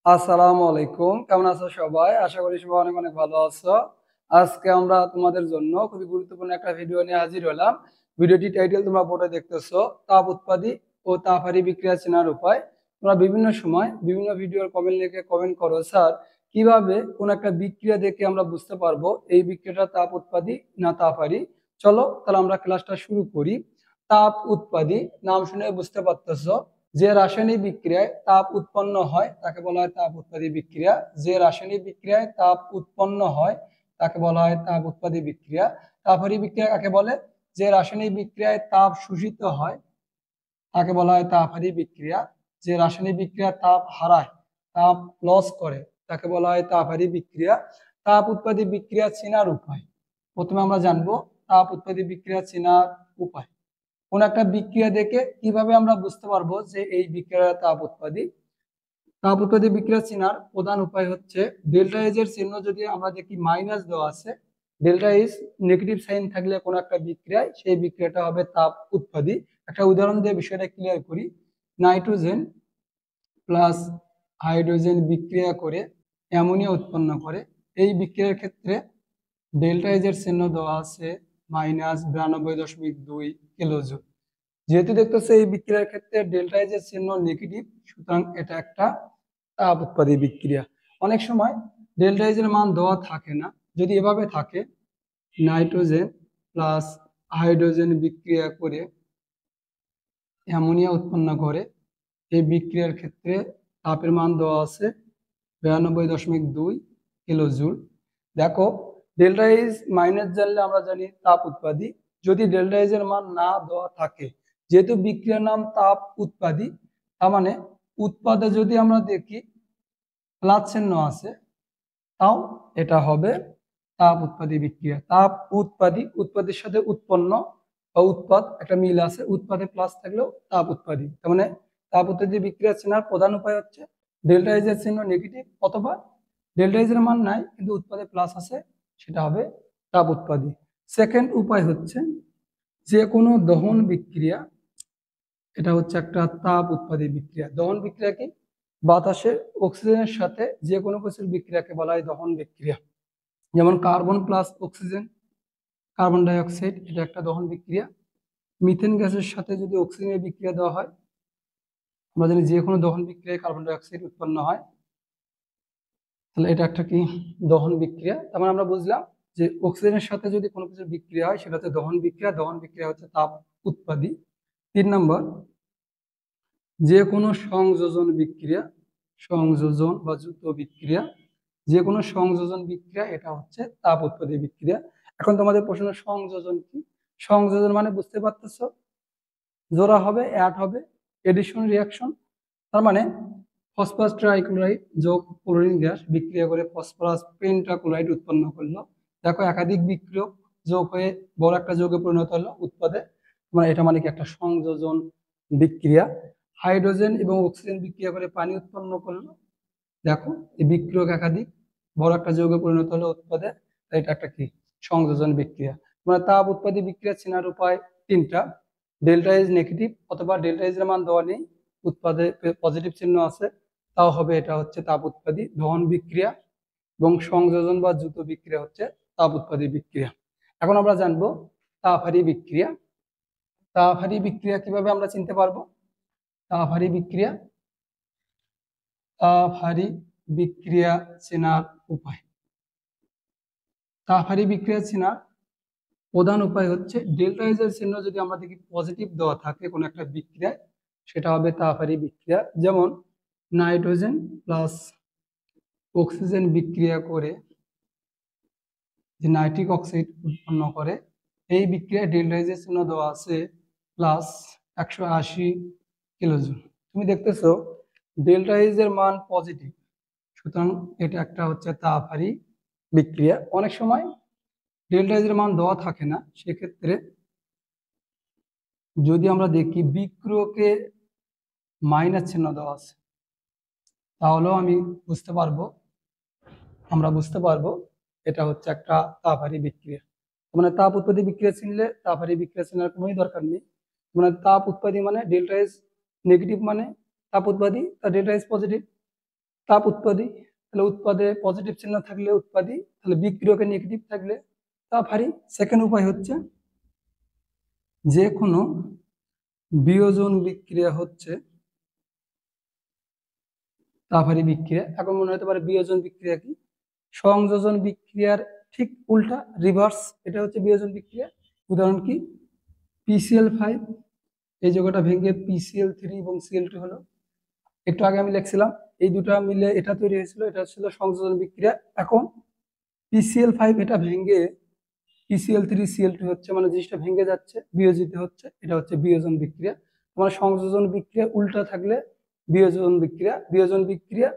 আসসালামু আলাইকুম, কেমন আছো সবাই? আশা করি সবাই অনেক অনেক ভালো আছো। আজকে আমরা তোমাদের জন্য খুবই গুরুত্বপূর্ণ একটা ভিডিও নিয়ে হাজির হলাম। ভিডিওটি টাইটেল তোমরা বোর্ডে দেখতেছো, তাপ উৎপাদী ও তাপহারী বিক্রিয়া চেনার উপায়। তোমরা বিভিন্ন সময় বিভিন্ন ভিডিওর কমেন্ট লিখে কমেন্ট করো, স্যার কিভাবে কোন একটা বিক্রিয়া দেখে আমরা বুঝতে পারবো এই বিক্রিয়াটা তাপ উৎপাদী না তাপহারী। চলো তাহলে আমরা ক্লাসটা শুরু করি। তাপ উৎপাদী নাম শুনে বুঝতে পারতেছো, যে রাসায়নিক বিক্রিয়ায় তাপ উৎপন্ন হয় তাকে বলা হয় তাপ উৎপাদী বিক্রিয়া। যে রাসায়নিক বিক্রিয়ায় তাপ উৎপন্ন হয় তাকে বলা হয় তাপ উৎপাদী বিক্রিয়া। তাপহারী বিক্রিয়া কাকে বলে? যে রাসায়নিক বিক্রিয়ায় তাপ শোষিত হয় তাকে বলা হয় তাপহারী বিক্রিয়া। যে রাসায়নিক বিক্রিয়া তাপ হারায়, তাপ লস করে, তাকে বলা হয় তাপহারী বিক্রিয়া। তাপ উৎপাদী বিক্রিয়া চেনার উপায়। প্রথমে আমরা জানবো তাপ উৎপাদী বিক্রিয়া চেনার উপায়। কোন একটা বিক্রিয়া দেখে কিভাবে আমরা বুঝতে পারবো যে এই বিক্রিয়ার তাপ উৎপাদী। তাপ উৎপাদী বিক্রিয়া চেনার প্রধান উপায় হচ্ছে ডেল্টা এইচ এর চিহ্ন যদি আমরা দেখি মাইনাস দেওয়া আছে, ডেল্টা এইচ নেগেটিভ সাইন থাকলে কোন একটা বিক্রিয়ায় সেই বিক্রিয়াটা হবে তাপ উৎপাদী। একটা উদাহরণ দিয়ে বিষয়টা ক্লিয়ার করি। নাইট্রোজেন প্লাস হাইড্রোজেন বিক্রিয়া করে অ্যামোনিয়া উৎপন্ন করে। এই বিক্রিয়ার ক্ষেত্রে ডেল্টা এইচ এর চিহ্ন দেওয়া আছে -92.2 কিলোজুল। যেহেতু দেখতেছে এই বিক্রিয়ার ক্ষেত্রে ডেল্টা এইচ এর চিহ্ন নেগেটিভ, সুতরাং এটা একটা তাপ উৎপাদী বিক্রিয়া। অনেক সময় ডেল্টা এইচ এর মান দেওয়া থাকে না, যদি এভাবে থাকে নাইট্রোজেন প্লাস হাইড্রোজেন বিক্রিয়া করে অ্যামোনিয়া উৎপন্ন করে, এই বিক্রিয়ার ক্ষেত্রে তাপের মান দেওয়া আছে 92.2 কিলোজুল। দেখো, ডেল্টা এইচ মাইনাস জানলে আমরা জানি তাপ উৎপাদী। যদি ডেল্টা এইচ এর মান না দেওয়া থাকে, যেহেতু বিক্রিয়ার নাম তাপ উৎপাদী, তার মানে উৎপাদে যদি আমরা দেখি প্লাস চিহ্ন আছে, তাও এটা হবে তাপ উৎপাদী বিক্রিয়া। তাপ উৎপাদী, উৎপাদের সাথে উৎপন্ন বা উৎপাদ একটা মিল আছে, উৎপাদে প্লাস থাকলেও তাপ উৎপাদী। তার মানে তাপ উৎপাদী বিক্রিয়া চেনার প্রধান উপায় হচ্ছে ডেল্টা এইচ এর চিহ্ন নেগেটিভ, অথবা ডেল্টা এইচ এর মান নাই কিন্তু উৎপাদে প্লাস আছে, সেটা হবে তাপ উৎপাদী। সেকেন্ড উপায় হচ্ছে যে কোনো দহন বিক্রিয়া, এটা হচ্ছে একটা তাপ উৎপাদী বিক্রিয়া। দহন বিক্রিয়া কি? বাতাসের অক্সিজেনের সাথে যে কোনো কিছুর বিক্রিয়াকে বলা হয় দহন বিক্রিয়া। যেমন carbon plus oxygen, carbon die oxide, এটা একটা দহন বিক্রিয়া। মিথেন গ্যাসের সাথে যদি অক্সিজেনের বিক্রিয়া দেওয়া হয়, আমরা জানি যে কোনো দহন বিক্রিয়ায় কার্বন ডাই অক্সাইড উৎপন্ন হয়, তাহলে এটা একটা কি? দহন বিক্রিয়া। তার মানে আমরা বুঝলাম যে অক্সিজেনের সাথে যদি কোনো কিছুর বিক্রিয়া হয় সেটা হচ্ছে দহন বিক্রিয়া। দহন বিক্রিয়া হচ্ছে তাপ উৎপাদী। 3 নম্বর, যে কোনো সংযোজন বিক্রিয়া, সংযোজন বা যুক্ত বিক্রিয়া, যে কোনো সংযোজন বিক্রিয়া এটা হচ্ছে তাপ উৎপাদী বিক্রিয়া। এখন তোমাদের প্রশ্ন, সংযোজন কি? সংযোজন মানে বুঝতে পারতেছো, জোড়া হবে, অ্যাড হবে, এডিশন রিয়াকশন। তার মানে ফসফরাস ট্রাইক্লোরাইড যোগ ক্লোরিন গ্যাস বিক্রিয়া করে ফসফরাস পেন্টাক্লোরাইড উৎপন্ন করলো। দেখো, একাধিক বিক্রিয়ক যোগ হয়ে বড় একটা যৌগে পরিণত হলো উৎপাদে, মানে এটা মানে কি? একটা সংযোজন বিক্রিয়া। হাইড্রোজেন এবং অক্সিজেন বিক্রিয়া করে পানি উৎপন্ন করলো। দেখো, এই বিক্রিয়ক একাধিক বড় একটা যৌগে পরিণত হলো উৎপাদে, তাই এটা একটা কি? সংযোজন বিক্রিয়া। মানে তাপ উৎপাদী বিক্রিয়া চেনার উপায় 3টা। ডেল্টা এইচ নেগেটিভ অথবা ডেল্টা এইচ এর মান দেওয়া নেই, উৎপাদে পজিটিভ চিহ্ন আছে, তাও হবে এটা হচ্ছে তাপ উৎপাদী দহন বিক্রিয়া। এবং সংযোজন বা দ্রুত বিক্রিয়া হচ্ছে তাপ উৎপাদী বিক্রিয়া। এখন আমরা জানবো তাপহারী বিক্রিয়া। তাপহারী বিক্রিয়া কিভাবে আমরা চিনতে পারবো? তাপহারী বিক্রিয়া, তাপহারী বিক্রিয়া চেনার উপায়। তাপহারী বিক্রিয়া চেনার প্রধান উপায় হচ্ছে ডেল্টা এইচ এর চিহ্ন যদি আমরা দেখি পজিটিভ দেওয়া থাকে কোনো একটা বিক্রিয়ায়, সেটা হবে তাপহারী বিক্রিয়া। যেমন নাইট্রোজেন প্লাস অক্সিজেন বিক্রিয়া করে যে নাইট্রিক অক্সাইড উৎপন্ন করে, এই বিক্রিয়ায় ডেল্টা এইচ এর চিহ্ন দেওয়া আছে +180 কিলোজুল। তুমি দেখতেছো ডেল্টা এইচ এর মান পজিটিভ, সুতরাং এটা একটা হচ্ছে তাপহারী বিক্রিয়া। অনেক সময় ডেল্টা এইচ এর মান দেওয়া থাকে না, সেক্ষেত্রে যদি আমরা দেখি বিক্রিয়কে মাইনাস চিহ্ন দেওয়া আছে, তাহলেও আমরা বুঝতে পারবো এটা হচ্ছে একটা তাপহারী বিক্রিয়া। মানে তাপ উৎপাদী বিক্রিয়া চিনলে তাপহারী বিক্রিয়া চেনার কোনোই দরকার নেই। মানে তাপ উৎপাদী মানে ডেল্টা এইচ নেগেটিভ, মানে তাপ উৎপাদী, তার ডেল্টা এইচ পজিটিভ। তাপ উৎপাদী, তাহলে উৎপাদে পজিটিভ চিহ্ন থাকলে উৎপাদী, তাহলে বিক্রিয়কে নেগেটিভ থাকলে তাপ হারি। সেকেন্ড উপায় হচ্ছে যে কোনো বিয়োজন বিক্রিয়া হচ্ছে তাপ হারি বিক্রিয়া। এখন মনে হতে পারে বিয়োজন বিক্রিয়া কি? সংযোজন বিক্রিয়ার ঠিক উল্টা, রিভার্স, এটা হচ্ছে বিয়োজন বিক্রিয়া। উদাহরণ কি? PCl5, এই যৌগটা ভেঙে PCl3 এবং Cl2 হলো। একটু আগে আমি লিখছিলাম এই দুটা মিলে এটা তৈরি হয়েছিল, এটা ছিল সংযোজন বিক্রিয়া। এখন PCl5 এটা ভেঙে PCl3 Cl2 হচ্ছে, মানে জিনিসটা ভেঙে যাচ্ছে, বিয়োজিত হচ্ছে, এটা হচ্ছে বিয়োজন বিক্রিয়া। তোমার সংযোজন বিক্রিয়া উল্টা থাকলে বিয়োজন বিক্রিয়া। বিয়োজন বিক্রিয়া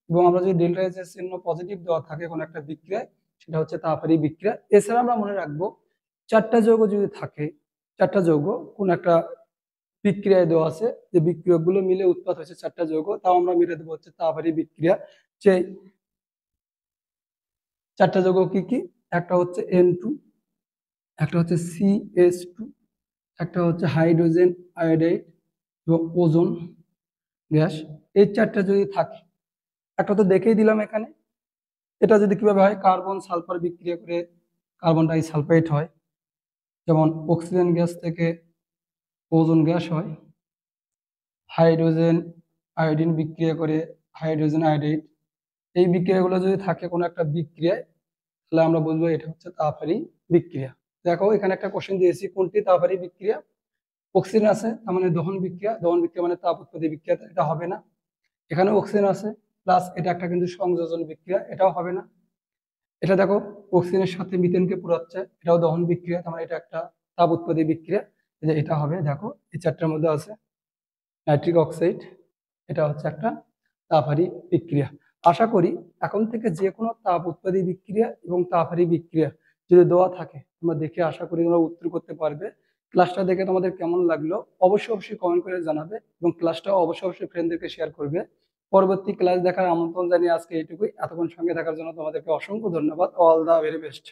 এবং আমরা যদি ডেল্টা এইচ এর চিহ্ন পজিটিভ দেওয়া থাকে কোনো একটা বিক্রিয়ায়, সেটা হচ্ছে তাপ হারি বিক্রিয়া। এছাড়া আমরা মনে রাখবো চারটা যৌগ যদি থাকে, চারটা যৌগ কোন একটা বিক্রিয়ায় দেওয়া আছে, যে বিক্রিয়কগুলো মিলে উৎপাদ হয়েছে চারটা যৌগ, তাও আমরা মিলে দেবো হচ্ছে তাপ হারি বিক্রিয়া। যে চারটা যৌগ কি কি? একটা হচ্ছে N2, একটা হচ্ছে CH2, একটা হচ্ছে হাইড্রোজেন আয়োডাইড এবং ওজোন গ্যাস। এই চারটা যদি থাকে, একটা তো দেখেই দিলাম এখানে, এটা যদি কিভাবে হয়, কার্বন সালফার বিক্রিয়া করে কার্বন ডাই সালফাইড হয়, যেমন অক্সিজেন গ্যাস থেকে ওজোন গ্যাস হয়। হাইড্রোজেন আয়োডিন বিক্রিয়া করে হাইড্রোজেন আয়োডাইড। এই বিক্রিয়াগুলো যদি থাকে কোনো একটা বিক্রিয়ায়, তাহলে আমরা বলবো এটা হচ্ছে তাপ হারি বিক্রিয়া। দেখো এখানে একটা কোশ্চেন দিয়েছি, কোনটি তাপ হারি বিক্রিয়া? অক্সিজেন আছে, তার মানে দহন বিক্রিয়া, দহন বিক্রিয়া মানে তাপ উৎপত্তি বিক্রিয়া, এটা হবে না। এখানে অক্সিজেন আছে প্লাস এটা একটা কিন্তু সংযোজন বিক্রিয়া, এটাও হবে না। এটা দেখো অক্সিজেনের সাথে মিথেনকে পোড়াচ্ছে, এটাও দহন বিক্রিয়া, তার মানে এটা একটা তাপ উৎপত্তি বিক্রিয়া, এই যে এটা হবে। দেখো এই চারটার মধ্যে আছে নাইট্রিক অক্সাইড, এটা হচ্ছে একটা তাপ হারি বিক্রিয়া। আশা করি এখন থেকে যে কোনো তাপ উৎপাদী বিক্রিয়া এবং তাপ হারি বিক্রিয়া যদি দেওয়া থাকে, তোমরা দেখে আশা করি তোমরা উত্তর করতে পারবে। ক্লাসটা দেখে তোমাদের কেমন লাগলো অবশ্যই অবশ্যই কমেন্ট করে জানাবে, এবং ক্লাসটা অবশ্যই অবশ্যই ফ্রেন্ডদেরকে শেয়ার করবে। পরবর্তী ক্লাস দেখার আমন্ত্রণ জানিয়ে আজকে এইটুকুই। এতক্ষণ সঙ্গে থাকার জন্য তোমাদেরকে অসংখ্য ধন্যবাদ। All the very best.